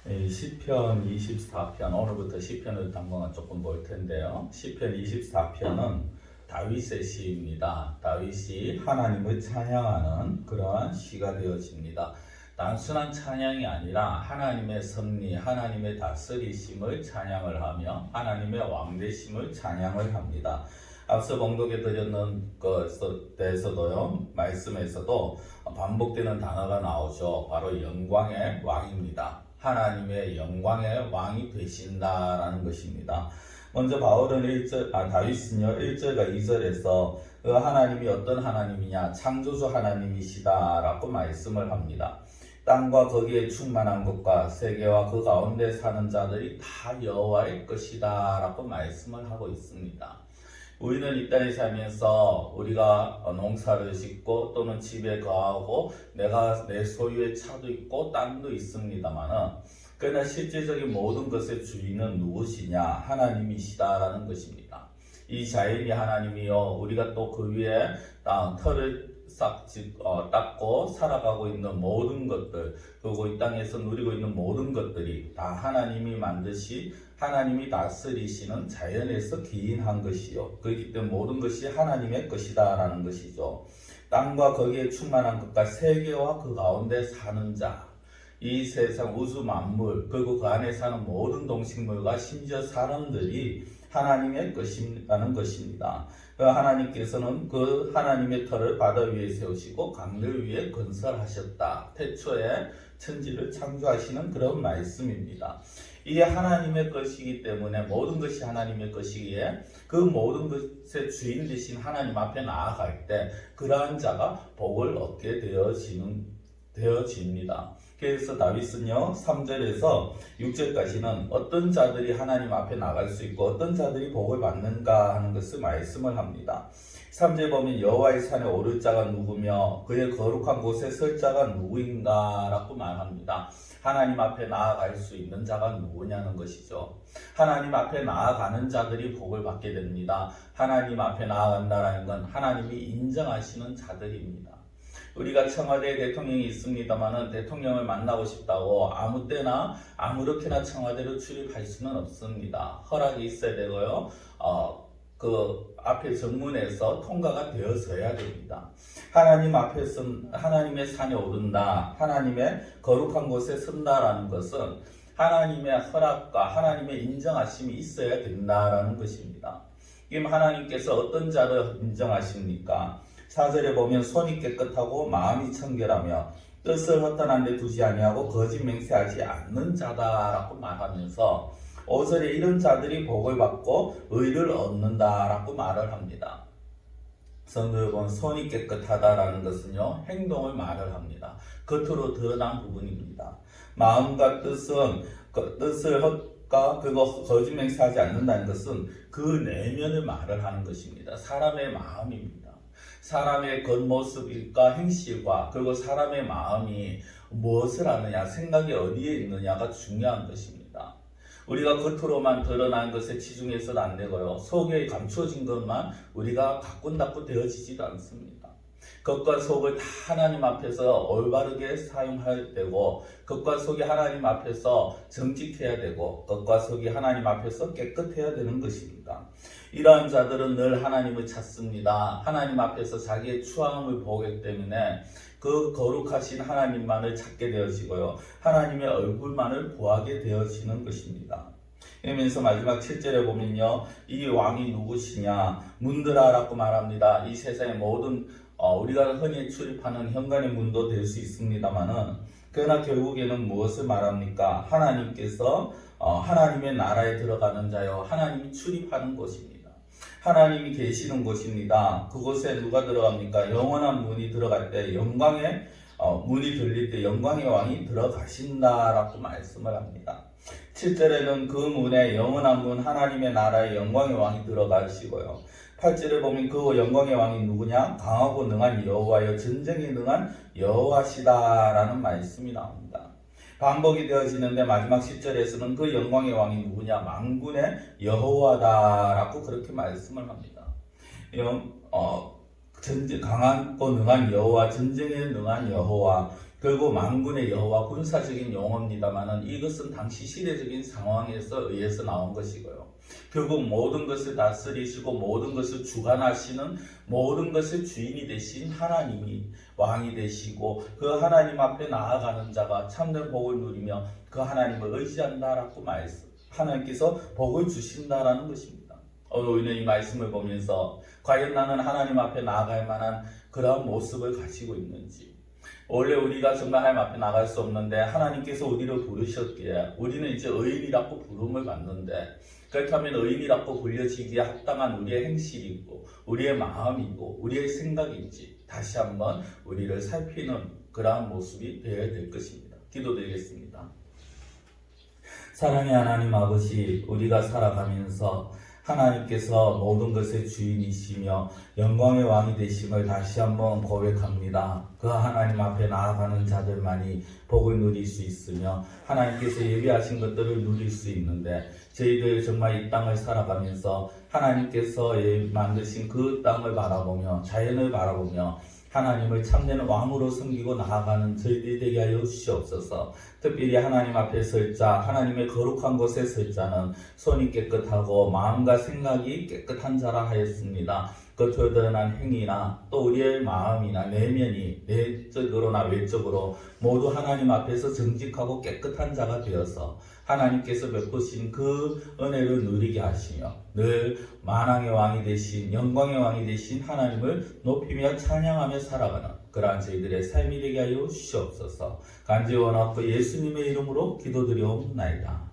시편 24편, 오늘부터 시편을 당분간 조금 볼 텐데요. 시편 24편은 다윗의 시입니다. 다윗이 하나님을 찬양하는 그러한 시가 되어집니다. 단순한 찬양이 아니라 하나님의 섭리, 하나님의 다스리심을 찬양을 하며 하나님의 왕되심을 찬양을 합니다. 앞서 봉독해 드렸는 것에 대해서도요, 말씀에서도 반복되는 단어가 나오죠. 바로 영광의 왕입니다. 하나님의 영광의 왕이 되신다라는 것입니다. 먼저 바울은 다윗은요, 1절과 2절에서 그 하나님이 어떤 하나님이냐, 창조주 하나님이시다라고 말씀을 합니다. 땅과 거기에 충만한 것과 세계와 그 가운데 사는 자들이 다 여호와의 것이다라고 말씀을 하고 있습니다. 우리는 이 땅에 살면서 우리가 농사를 짓고 또는 집에 거하고 내가 내 소유의 차도 있고 땅도 있습니다만은, 그러나 실제적인 모든 것의 주인은 누구시냐? 하나님이시다라는 것입니다. 이 자연이 하나님이요, 우리가 또 그 위에 털을 싹 닦고 살아가고 있는 모든 것들, 그리고 이 땅에서 누리고 있는 모든 것들이 다 하나님이 만드시 하나님이 다스리시는 자연에서 기인한 것이요, 그렇기 때문에 모든 것이 하나님의 것이다 라는 것이죠. 땅과 거기에 충만한 것과 세계와 그 가운데 사는 자, 이 세상 우주 만물, 그리고 그 안에 사는 모든 동식물과 심지어 사람들이 하나님의 것이라는 것입니다. 하나님께서는 그 하나님의 터를 바다 위에 세우시고 강들 위에 건설하셨다. 태초에 천지를 창조하시는 그런 말씀입니다. 이게 하나님의 것이기 때문에 모든 것이 하나님의 것이기에 그 모든 것의 주인 되신 하나님 앞에 나아갈 때 그러한 자가 복을 얻게 되어집니다. 그래서 다윗은요, 3절에서 6절까지는 어떤 자들이 하나님 앞에 나갈 수 있고 어떤 자들이 복을 받는가 하는 것을 말씀을 합니다. 3절 보면 여호와의 산에 오를 자가 누구며 그의 거룩한 곳에 설 자가 누구인가 라고 말합니다. 하나님 앞에 나아갈 수 있는 자가 누구냐는 것이죠. 하나님 앞에 나아가는 자들이 복을 받게 됩니다. 하나님 앞에 나아간다는 건 하나님이 인정하시는 자들입니다. 우리가 청와대에 대통령이 있습니다만은 대통령을 만나고 싶다고 아무 때나 아무렇게나 청와대로 출입할 수는 없습니다. 허락이 있어야 되고요. 그 앞에 정문에서 통과가 되어서야 됩니다. 하나님 앞에서 하나님의 산에 오른다, 하나님의 거룩한 곳에 선다라는 것은 하나님의 허락과 하나님의 인정하심이 있어야 된다라는 것입니다. 지금 하나님께서 어떤 자를 인정하십니까? 4절에 보면 손이 깨끗하고 마음이 청결하며 뜻을 허탄한 데 두지 아니하고 거짓 맹세하지 않는 자다라고 말하면서 5절에 이런 자들이 복을 받고 의를 얻는다라고 말을 합니다. 성경에 보면 손이 깨끗하다라는 것은요, 행동을 말을 합니다. 겉으로 드러난 부분입니다. 마음과 뜻은 뜻을 그리고 거짓 맹세하지 않는다는 것은 그 내면을 말을 하는 것입니다. 사람의 마음입니다. 사람의 겉모습과 행실과 그리고 사람의 마음이 무엇을 하느냐, 생각이 어디에 있느냐가 중요한 것입니다. 우리가 겉으로만 드러난 것에 치중해서는 안 되고요. 속에 감춰진 것만 우리가 가꾼다고 되어지지도 않습니다. 겉과 속을 다 하나님 앞에서 올바르게 사용해야 되고, 겉과 속이 하나님 앞에서 정직해야 되고, 겉과 속이 하나님 앞에서 깨끗해야 되는 것입니다. 이러한 자들은 늘 하나님을 찾습니다. 하나님 앞에서 자기의 추함을 보기 때문에 그 거룩하신 하나님만을 찾게 되어지고요, 하나님의 얼굴만을 구하게 되어지는 것입니다. 그러면서 마지막 7절에 보면요, 이 왕이 누구시냐, 문드라라고 말합니다. 이 세상의 모든 우리가 흔히 출입하는 현관의 문도 될 수 있습니다만은, 그러나 결국에는 무엇을 말합니까? 하나님께서 하나님의 나라에 들어가는 자요, 하나님이 출입하는 곳입니다. 하나님이 계시는 곳입니다. 그곳에 누가 들어갑니까? 영원한 문이 들어갈 때, 영광의 문이 들릴 때 영광의 왕이 들어가신다라고 말씀을 합니다. 7절에는 그 문에 영원한 문, 하나님의 나라의 영광의 왕이 들어가시고요, 8절에 보면 그 영광의 왕이 누구냐? 강하고 능한 여호와여, 전쟁에 능한 여호와시다라는 말씀이 나옵니다. 반복이 되어지는데 마지막 10절에서는 그 영광의 왕이 누구냐? 만군의 여호와다라고 그렇게 말씀을 합니다. 강하고 능한 여호와, 전쟁에 능한 여호와, 결국 만군의 여호와 군사적인 용어입니다만은 이것은 당시 시대적인 상황에서 의해서 나온 것이고요. 결국 모든 것을 다스리시고 모든 것을 주관하시는 모든 것의 주인이 되신 하나님이 왕이 되시고 그 하나님 앞에 나아가는 자가 참된 복을 누리며 그 하나님을 의지한다라고 하나님께서 복을 주신다라는 것입니다. 우리는 이 말씀을 보면서 과연 나는 하나님 앞에 나아갈 만한 그러한 모습을 가지고 있는지, 원래 우리가 정말 하나님 앞에 나갈 수 없는데 하나님께서 우리를 부르셨기에 우리는 이제 의인이라고 부름을 받는데, 그렇다면 의인이라고 불려지기에 합당한 우리의 행실이고 우리의 마음이고 우리의 생각인지 다시 한번 우리를 살피는 그러한 모습이 되어야 될 것입니다. 기도드리겠습니다. 사랑의 하나님 아버지, 우리가 살아가면서 하나님께서 모든 것의 주인이시며 영광의 왕이 되심을 다시 한번 고백합니다. 그 하나님 앞에 나아가는 자들만이 복을 누릴 수 있으며 하나님께서 예비하신 것들을 누릴 수 있는데, 저희들 정말 이 땅을 살아가면서 하나님께서 만드신 그 땅을 바라보며 자연을 바라보며 하나님을 참된 왕으로 섬기고 나아가는 저희들이 되게 하여 주시옵소서. 특별히 하나님 앞에 설 자, 하나님의 거룩한 곳에 설 자는 손이 깨끗하고 마음과 생각이 깨끗한 자라 하였습니다. 겉으로 드러난 행위나 또 우리의 마음이나 내면이 내적으로나 외적으로 모두 하나님 앞에서 정직하고 깨끗한 자가 되어서 하나님께서 베푸신 그 은혜를 누리게 하시며 늘 만왕의 왕이 되신 영광의 왕이 되신 하나님을 높이며 찬양하며 살아가는 그러한 저희들의 삶이 되게 하여 주시옵소서. 간절히 원하고 예수님의 이름으로 기도드리옵나이다.